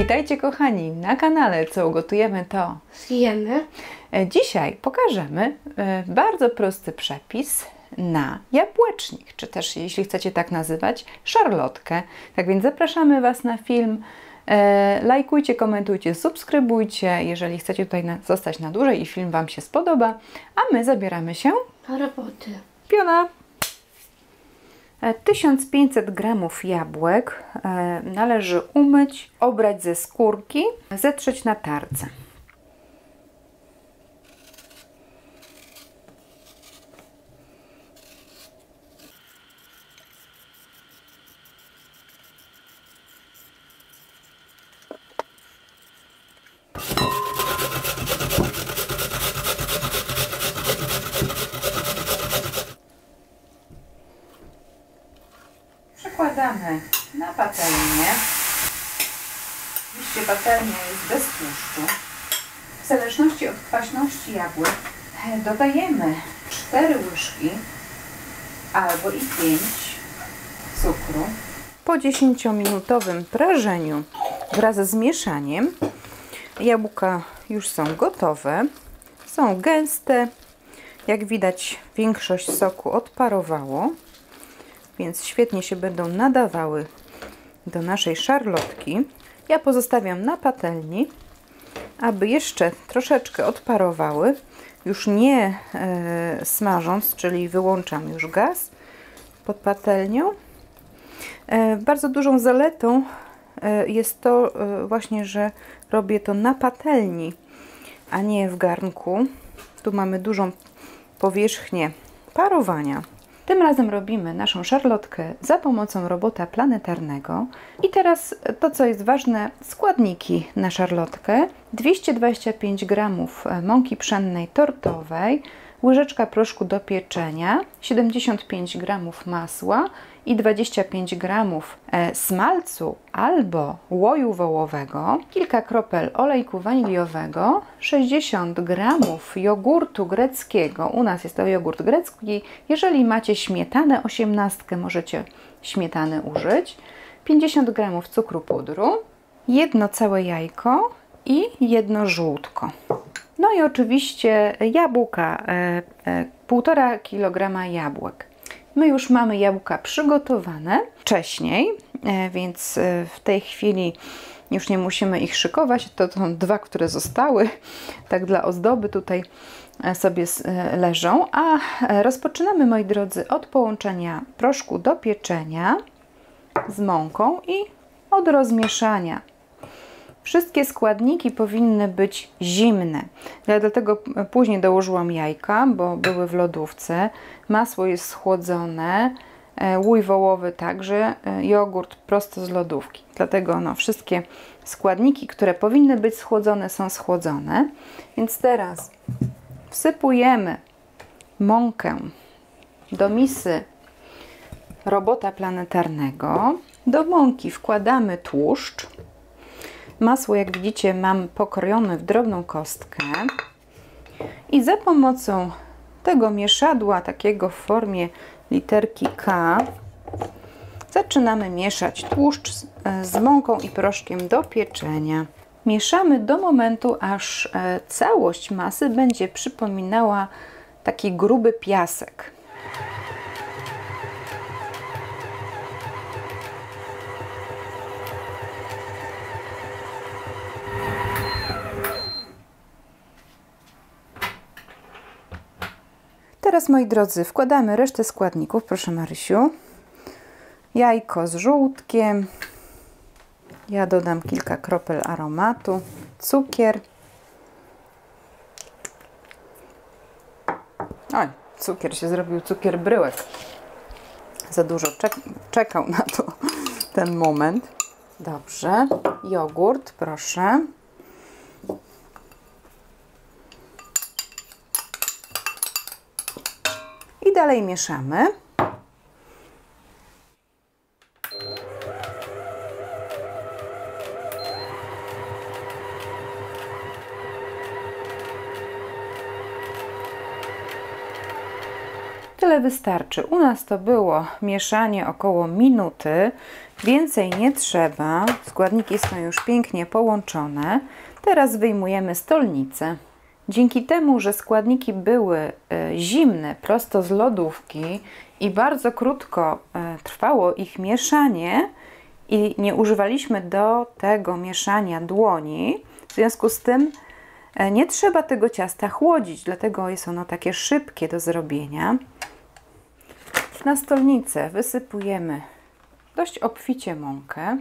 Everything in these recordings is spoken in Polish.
Witajcie kochani na kanale Co ugotujemy to zjemy. Dzisiaj pokażemy bardzo prosty przepis na jabłecznik, czy też jeśli chcecie tak nazywać, szarlotkę. Tak więc zapraszamy Was na film. Lajkujcie, komentujcie, subskrybujcie, jeżeli chcecie tutaj zostać na dłużej i film Wam się spodoba, a my zabieramy się do roboty. Piona! 1500 g jabłek należy umyć, obrać ze skórki, zetrzeć na tarce. Przekładamy na patelnię. Oczywiście patelnia jest bez tłuszczu. W zależności od kwaśności jabłek dodajemy 4 łyżki albo i 5 cukru. Po 10-minutowym prażeniu wraz z mieszaniem jabłka już są gotowe. Są gęste. Jak widać, większość soku odparowało, więc świetnie się będą nadawały do naszej szarlotki. Ja pozostawiam na patelni, aby jeszcze troszeczkę odparowały, już nie smażąc, czyli wyłączam już gaz pod patelnią. Bardzo dużą zaletą jest to właśnie, że robię to na patelni, a nie w garnku. Tu mamy dużą powierzchnię parowania. Tym razem robimy naszą szarlotkę za pomocą robota planetarnego. I teraz to, co jest ważne, składniki na szarlotkę. 225 g mąki pszennej tortowej, łyżeczka proszku do pieczenia, 75 g masła i 25 g smalcu albo łoju wołowego, kilka kropel olejku waniliowego, 60 g jogurtu greckiego. U nas jest to jogurt grecki. Jeżeli macie śmietanę 18, możecie śmietany użyć. 50 g cukru pudru, jedno całe jajko i jedno żółtko. No i oczywiście jabłka, 1,5 kg jabłek. My już mamy jabłka przygotowane wcześniej, więc w tej chwili już nie musimy ich szykować. To są 2, które zostały, tak dla ozdoby tutaj sobie leżą. A rozpoczynamy, moi drodzy, od połączenia proszku do pieczenia z mąką i od rozmieszania. Wszystkie składniki powinny być zimne. Ja dlatego później dołożyłam jajka, bo były w lodówce. Masło jest schłodzone, łój wołowy także, jogurt prosto z lodówki. Dlatego wszystkie składniki, które powinny być schłodzone, są schłodzone. Więc teraz wsypujemy mąkę do misy robota planetarnego. Do mąki wkładamy tłuszcz. Masło, jak widzicie, mam pokrojone w drobną kostkę i za pomocą tego mieszadła, takiego w formie literki K, zaczynamy mieszać tłuszcz z mąką i proszkiem do pieczenia. Mieszamy do momentu, aż całość masy będzie przypominała taki gruby piasek. Teraz, moi drodzy, wkładamy resztę składników. Proszę, Marysiu. Jajko z żółtkiem. Ja dodam kilka kropel aromatu. Cukier. Oj, cukier się zrobił, cukier bryłek. Za dużo czekał na to ten moment. Dobrze. Jogurt, proszę. I dalej mieszamy. Tyle wystarczy. U nas to było mieszanie około minuty, Więcej nie trzeba. Składniki są już pięknie połączone. Teraz wyjmujemy stolnicę. Dzięki temu, że składniki były zimne, prosto z lodówki i bardzo krótko trwało ich mieszanie i nie używaliśmy do tego mieszania dłoni, w związku z tym nie trzeba tego ciasta chłodzić, dlatego jest ono takie szybkie do zrobienia. Na stolnicę wysypujemy dość obficie mąkę.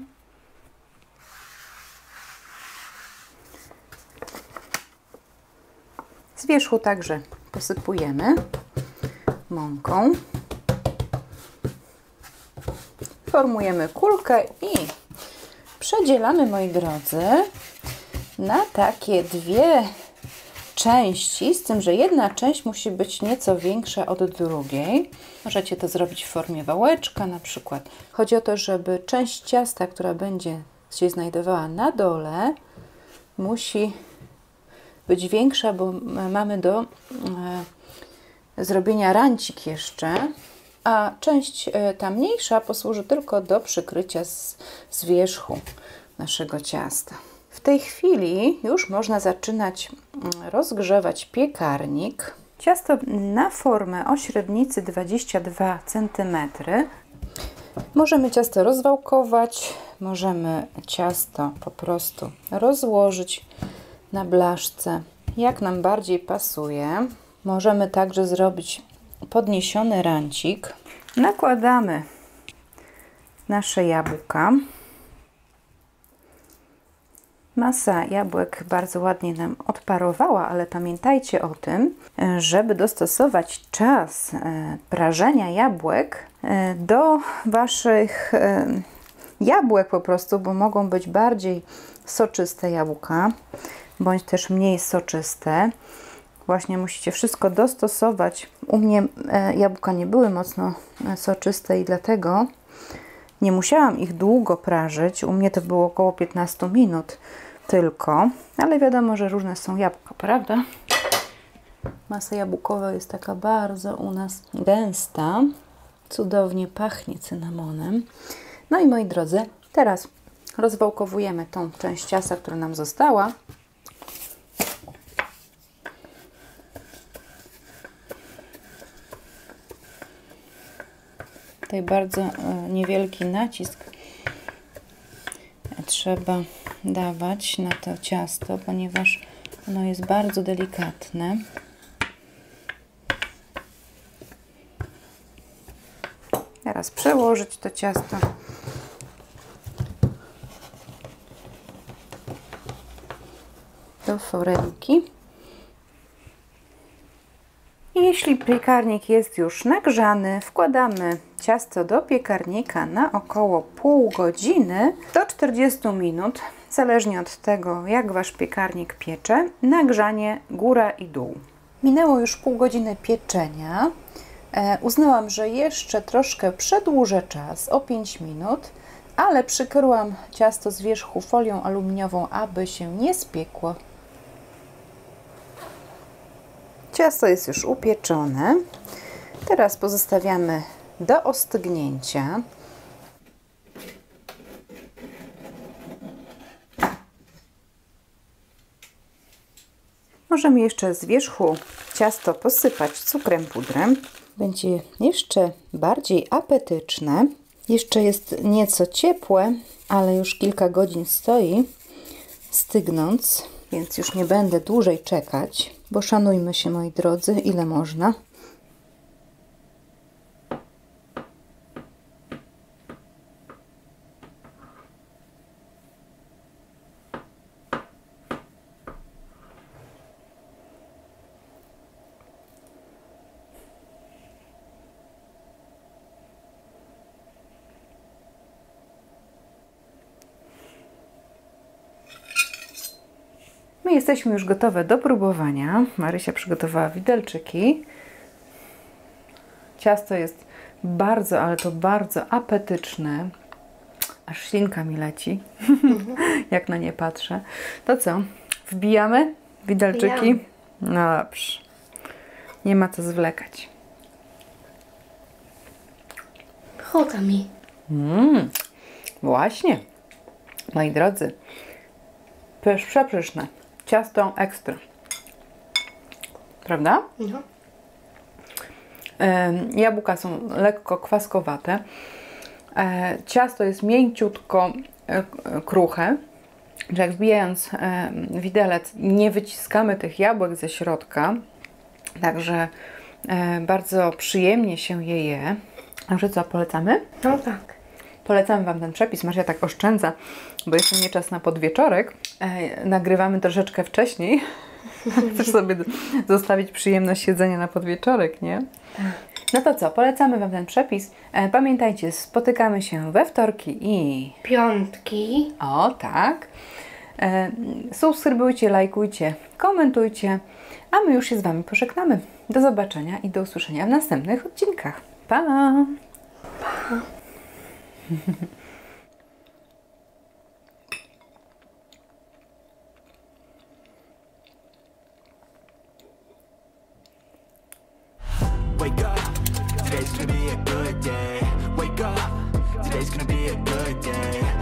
Z wierzchu także posypujemy mąką. Formujemy kulkę i przedzielamy, moi drodzy, na takie dwie części, z tym, że jedna część musi być nieco większa od drugiej. Możecie to zrobić w formie wałeczka na przykład. Chodzi o to, żeby część ciasta, która będzie się znajdowała na dole, musi być większa, bo mamy do zrobienia rancik jeszcze, a część ta mniejsza posłuży tylko do przykrycia z wierzchu naszego ciasta. W tej chwili już można zaczynać rozgrzewać piekarnik. Ciasto na formę o średnicy 22 cm. Możemy ciasto rozwałkować, możemy ciasto po prostu rozłożyć na blaszce, jak nam bardziej pasuje. Możemy także zrobić podniesiony rancik. Nakładamy nasze jabłka. Masa jabłek bardzo ładnie nam odparowała, ale pamiętajcie o tym, żeby dostosować czas prażenia jabłek do Waszych jabłek po prostu, bo mogą być bardziej soczyste jabłka, bądź też mniej soczyste. Właśnie musicie wszystko dostosować. U mnie jabłka nie były mocno soczyste i dlatego nie musiałam ich długo prażyć. U mnie to było około 15 minut tylko, ale wiadomo, że różne są jabłka, prawda? Masa jabłkowa jest taka bardzo u nas gęsta. Cudownie pachnie cynamonem. No i moi drodzy, teraz rozwałkowujemy tą część ciasta, która nam została. Tutaj bardzo niewielki nacisk trzeba dawać na to ciasto, ponieważ ono jest bardzo delikatne. Teraz przełożyć to ciasto. Do foremki. I jeśli piekarnik jest już nagrzany, wkładamy ciasto do piekarnika na około pół godziny do 40 minut, zależnie od tego, jak Wasz piekarnik piecze, nagrzanie góra i dół. Minęło już pół godziny pieczenia. Uznałam, że jeszcze troszkę przedłużę czas o 5 minut, ale przykryłam ciasto z wierzchu folią aluminiową, aby się nie spiekło. Ciasto jest już upieczone. Teraz pozostawiamy do ostygnięcia. Możemy jeszcze z wierzchu ciasto posypać cukrem pudrem. Będzie jeszcze bardziej apetyczne. Jeszcze jest nieco ciepłe, ale już kilka godzin stoi, stygnąc, więc już nie będę dłużej czekać, bo szanujmy się, moi drodzy, ile można. My jesteśmy już gotowe do próbowania. Marysia przygotowała widelczyki. Ciasto jest bardzo, ale to bardzo apetyczne. Aż ślinka mi leci, jak na nie patrzę. To co? Wbijamy widelczyki? No dobrze. Nie ma co zwlekać. Chota mi. Właśnie, moi drodzy, przepyszne. Ciasto ekstra. Prawda? No. Jabłka są lekko kwaskowate. Ciasto jest mięciutko kruche. Że jak wbijając widelec nie wyciskamy tych jabłek ze środka. Także bardzo przyjemnie się je je. Także co, polecamy? No tak. Polecam Wam ten przepis. Marzia tak oszczędza, bo jeszcze nie czas na podwieczorek. Nagrywamy troszeczkę wcześniej. Chcesz sobie zostawić przyjemność siedzenia na podwieczorek, nie? Tak. No to co, polecamy Wam ten przepis. Pamiętajcie, spotykamy się we wtorki i... Piątki. O, tak. Subskrybujcie, lajkujcie, komentujcie, a my już się z Wami pożegnamy. Do zobaczenia i do usłyszenia w następnych odcinkach. Pa! Pa. Wake up, today's gonna be a good day. Wake up, today's gonna be a good day.